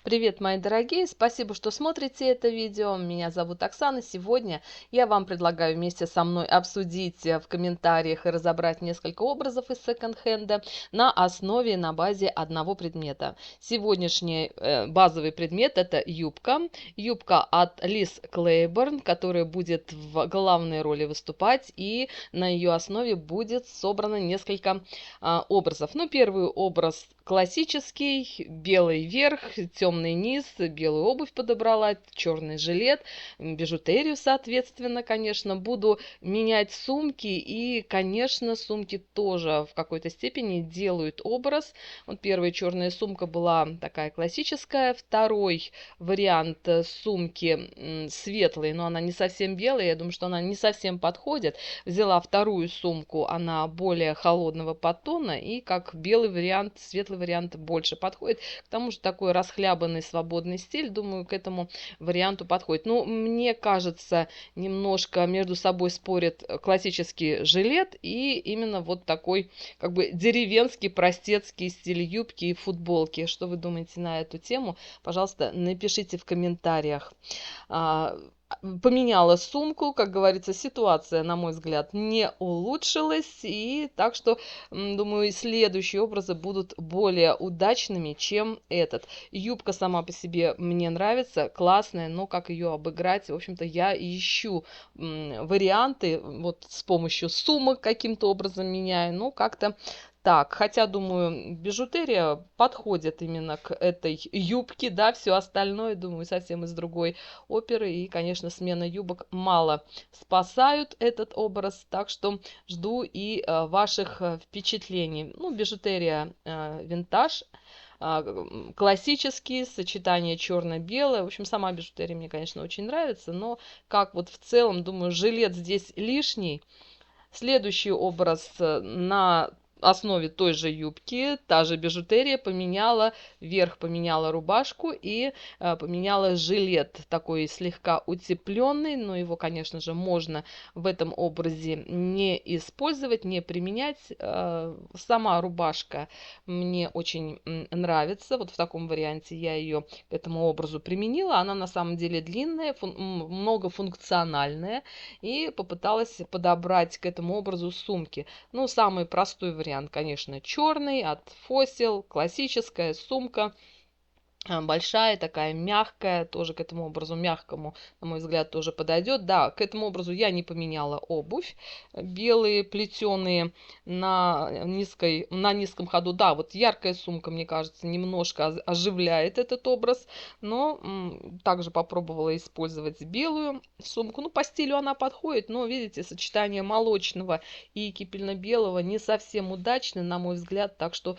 Привет, мои дорогие! Спасибо, что смотрите это видео. Меня зовут Оксана. Сегодня я вам предлагаю вместе со мной обсудить в комментариях и разобрать несколько образов из секонд-хенда на базе одного предмета. Сегодняшний базовый предмет это юбка. Юбка от Liz Claiborne, которая будет в главной роли выступать, и на ее основе будет собрано несколько образов. Ну, первый образ классический, белый верх, темный низ, белую обувь подобрала, черный жилет, бижутерию, соответственно, конечно. Буду менять сумки, и, конечно, сумки тоже в какой-то степени делают образ. Вот первая черная сумка была такая классическая, второй вариант сумки светлый, но она не совсем белая, я думаю, что она не совсем подходит. Взяла вторую сумку, она более холодного подтона, и как белый вариант, светлый вариант больше подходит. К тому же такой расхлябанный свободный стиль, думаю, к этому варианту подходит. Но мне кажется, немножко между собой спорят классический жилет и именно вот такой как бы деревенский, простецкий стиль юбки и футболки. Что вы думаете на эту тему? Пожалуйста, напишите в комментариях. Поменяла сумку, как говорится, ситуация, на мой взгляд, не улучшилась, и так что, думаю, следующие образы будут более удачными, чем этот. Юбка сама по себе мне нравится, классная, но как ее обыграть, в общем-то, я ищу варианты, вот с помощью сумок каким-то образом меняю, но как-то так, хотя, думаю, бижутерия подходит именно к этой юбке, да, все остальное, думаю, совсем из другой оперы. И, конечно, смена юбок мало спасают этот образ, так что жду и ваших впечатлений. Ну, бижутерия винтаж, классические, сочетание черно-белое. В общем, сама бижутерия мне, конечно, очень нравится, но как вот в целом, думаю, жилет здесь лишний. Следующий образ на основе той же юбки, та же бижутерия, поменяла верх, поменяла рубашку и поменяла жилет, такой слегка утепленный, но его, конечно же, можно в этом образе не использовать, не применять. Сама рубашка мне очень нравится, вот в таком варианте я ее к этому образу применила. Она на самом деле длинная, многофункциональная, и попыталась подобрать к этому образу сумки. Ну, самый простой вариант, конечно, черный от Fossil, классическая сумка. Большая, такая мягкая, тоже к этому образу мягкому, на мой взгляд, тоже подойдет. Да, к этому образу я не поменяла обувь. Белые, плетеные на низком ходу. Да, вот яркая сумка, мне кажется, немножко оживляет этот образ, но также попробовала использовать белую сумку. Ну, по стилю она подходит, но, видите, сочетание молочного и кипельно-белого не совсем удачно, на мой взгляд, так что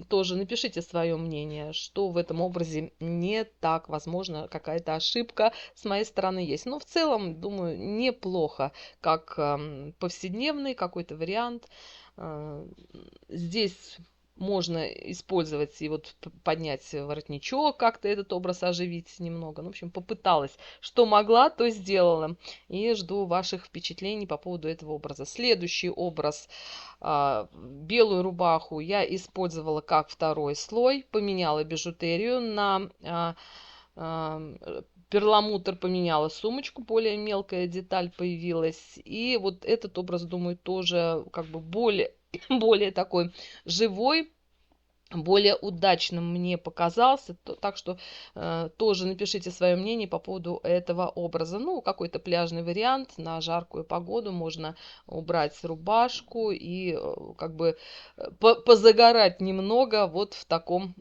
тоже напишите свое мнение, что в этом образе не так, возможно, какая-то ошибка с моей стороны есть. Но в целом, думаю, неплохо, как повседневный какой-то вариант. Здесь можно использовать и вот поднять воротничок, как-то этот образ оживить немного. Ну, в общем, попыталась. Что могла, то сделала. И жду ваших впечатлений по поводу этого образа. Следующий образ. Белую рубаху я использовала как второй слой. Поменяла бижутерию на перламутр, поменяла сумочку, более мелкая деталь появилась. И вот этот образ, думаю, тоже как бы более такой живой, более удачным мне показался. Так что тоже напишите свое мнение по поводу этого образа. Ну, какой-то пляжный вариант на жаркую погоду. Можно убрать рубашку и как бы позагорать немного вот в таком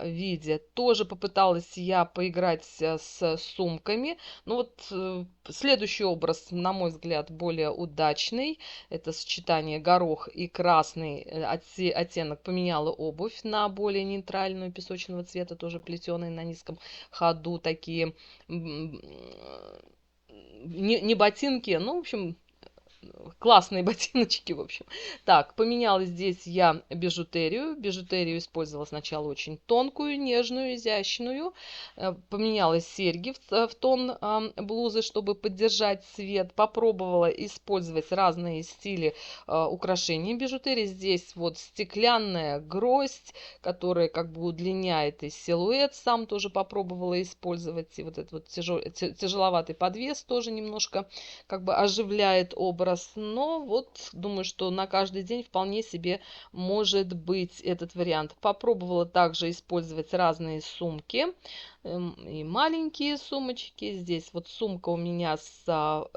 виде. Тоже попыталась я поиграть с сумками. Ну вот следующий образ, на мой взгляд, более удачный. Это сочетание горох и красный оттенок. Поменяла обувь на более нейтральную песочного цвета, тоже плетеные на низком ходу, такие не ботинки, ну, в общем, классные ботиночки, в общем. Так, поменяла здесь я бижутерию. Бижутерию использовала сначала очень тонкую, нежную, изящную. Поменяла серьги в тон блузы, чтобы поддержать цвет. Попробовала использовать разные стили украшений бижутерии. Здесь вот стеклянная гроздь, которая как бы удлиняет и силуэт. Сам тоже попробовала использовать. И вот этот вот тяжеловатый подвес тоже немножко как бы оживляет образ. Но вот думаю, что на каждый день вполне себе может быть этот вариант. Попробовала также использовать разные сумки. И маленькие сумочки. Здесь вот сумка у меня с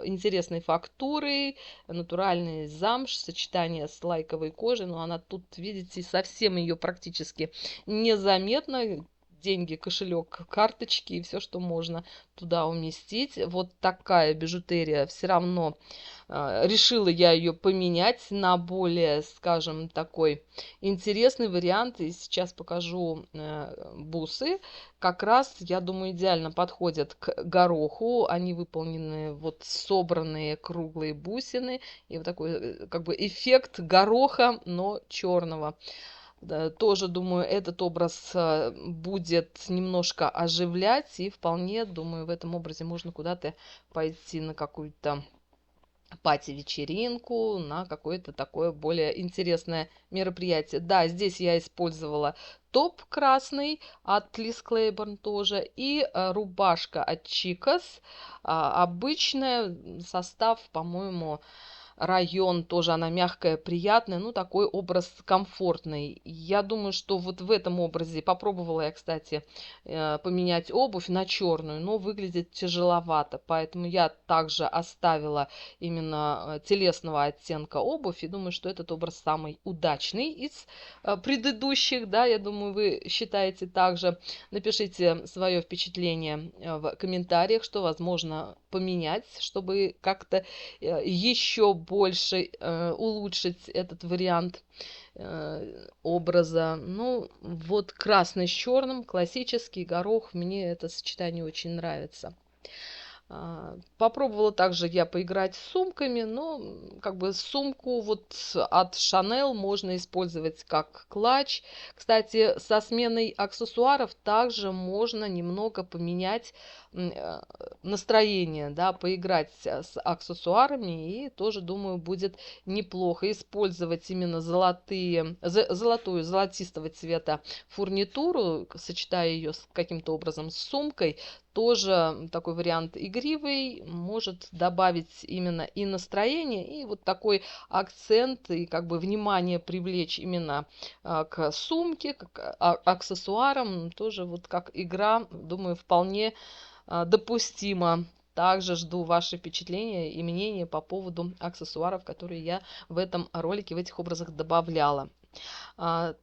интересной фактурой, натуральный замш, сочетание с лайковой кожей. Но она тут, видите, совсем ее практически незаметно. Деньги, кошелек, карточки и все, что можно туда уместить. Вот такая бижутерия все равно. Решила я ее поменять на более, скажем, такой интересный вариант. И сейчас покажу бусы. Как раз, я думаю, идеально подходят к гороху. Они выполнены вот собранные круглые бусины. И вот такой как бы эффект гороха, но черного. Да, тоже, думаю, этот образ будет немножко оживлять. И вполне, думаю, в этом образе можно куда-то пойти на какую-то пати-вечеринку, на какое-то такое более интересное мероприятие. Да, здесь я использовала топ красный от Liz Claiborne тоже и рубашка от Chicos. Обычная, состав, по-моему, район, тоже она мягкая, приятная, ну, такой образ комфортный. Я думаю, что вот в этом образе попробовала я, кстати, поменять обувь на черную, но выглядит тяжеловато, поэтому я также оставила именно телесного оттенка обувь и думаю, что этот образ самый удачный из предыдущих, да, я думаю, вы считаете также. Напишите свое впечатление в комментариях, что возможно поменять, чтобы как-то еще больше улучшить этот вариант образа. Ну, вот красный с черным, классический горох, мне это сочетание очень нравится. Попробовала также я поиграть с сумками, но как бы сумку вот от Chanel можно использовать как клатч. Кстати, со сменой аксессуаров также можно немного поменять настроение, да, поиграть с аксессуарами, и тоже, думаю, будет неплохо использовать именно золотую, золотистого цвета фурнитуру, сочетая ее каким-то образом с сумкой. Тоже такой вариант игривый, может добавить именно и настроение, и вот такой акцент, и как бы внимание привлечь именно к сумке, к аксессуарам, тоже вот как игра, думаю, вполне допустимо. Также жду ваши впечатления и мнения по поводу аксессуаров, которые я в этом ролике, в этих образах добавляла.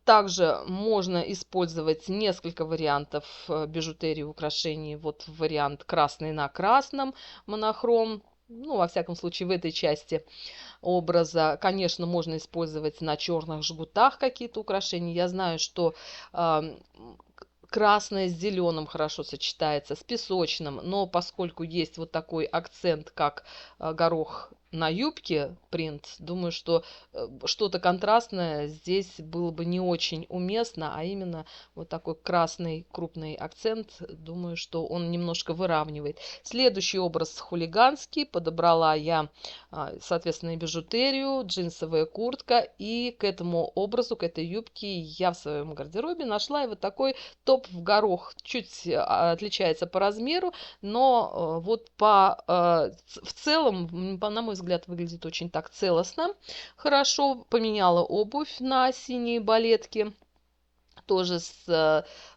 Также можно использовать несколько вариантов бижутерии, украшений. Вот вариант красный на красном, монохром. Ну, во всяком случае, в этой части образа. Конечно, можно использовать на черных жгутах какие-то украшения. Я знаю, что красное с зеленым хорошо сочетается, с песочным, но поскольку есть вот такой акцент, как горох на юбке, принт, думаю, что что-то контрастное здесь было бы не очень уместно, а именно вот такой красный крупный акцент, думаю, что он немножко выравнивает. Следующий образ хулиганский, подобрала я, соответственно, и бижутерию, джинсовая куртка, и к этому образу, к этой юбке я в своем гардеробе нашла и вот такой топ в горох. Чуть отличается по размеру, но вот в целом, на мой взгляд, выглядит очень так целостно. Хорошо, поменяла обувь на синие балетки. Тоже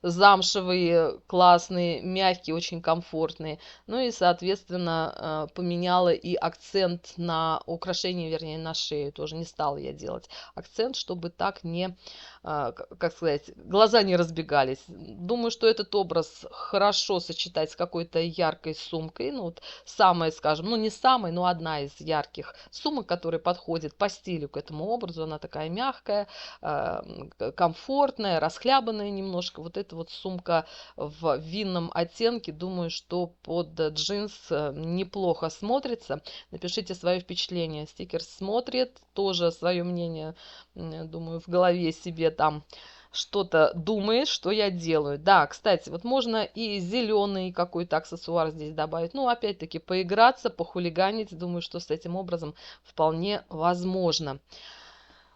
замшевые, классные, мягкие, очень комфортные. Ну и, соответственно, поменяла и акцент на украшение, вернее, на шею. Тоже не стала я делать акцент, чтобы так не как сказать, глаза не разбегались. Думаю, что этот образ хорошо сочетать с какой-то яркой сумкой. Ну, вот самая, скажем, ну, не самая, но одна из ярких сумок, которая подходит по стилю к этому образу. Она такая мягкая, комфортная, расхлябанная немножко. Вот эта вот сумка в винном оттенке, думаю, что под джинс неплохо смотрится. Напишите свое впечатление. Стикер смотрит, тоже свое мнение, думаю, в голове себе там что-то думает, что я делаю. Да, кстати, вот можно и зеленый какой-то аксессуар здесь добавить. Ну, опять-таки, поиграться, похулиганить. Думаю, что с этим образом вполне возможно.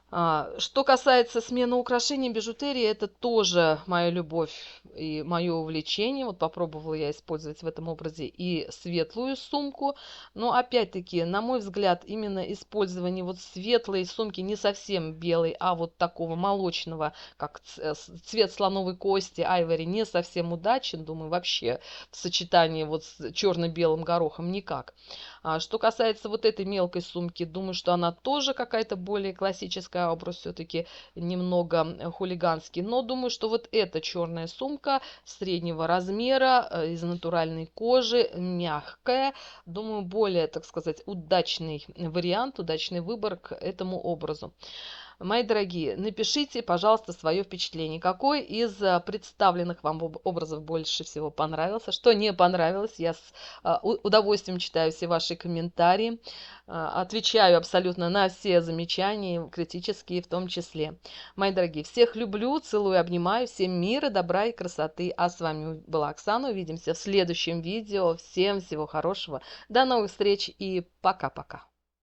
Что касается смены украшений, бижутерии, это тоже моя любовь и мое увлечение. Вот попробовала я использовать в этом образе и светлую сумку. Но опять-таки, на мой взгляд, именно использование вот светлой сумки, не совсем белой, а вот такого молочного, как цвет слоновой кости, айвори, не совсем удачен. Думаю, вообще в сочетании вот с черно-белым горохом никак. Что касается вот этой мелкой сумки, думаю, что она тоже какая-то более классическая, образ все-таки немного хулиганский. Но думаю, что вот эта черная сумка среднего размера, из натуральной кожи, мягкая, думаю, более, так сказать, удачный вариант, удачный выбор к этому образу. Мои дорогие, напишите, пожалуйста, свое впечатление. Какой из представленных вам образов больше всего понравился? Что не понравилось? Я с удовольствием читаю все ваши комментарии. Отвечаю абсолютно на все замечания, критические в том числе. Мои дорогие, всех люблю, целую, обнимаю. Всем мира, добра и красоты. А с вами была Оксана. Увидимся в следующем видео. Всем всего хорошего. До новых встреч и пока-пока.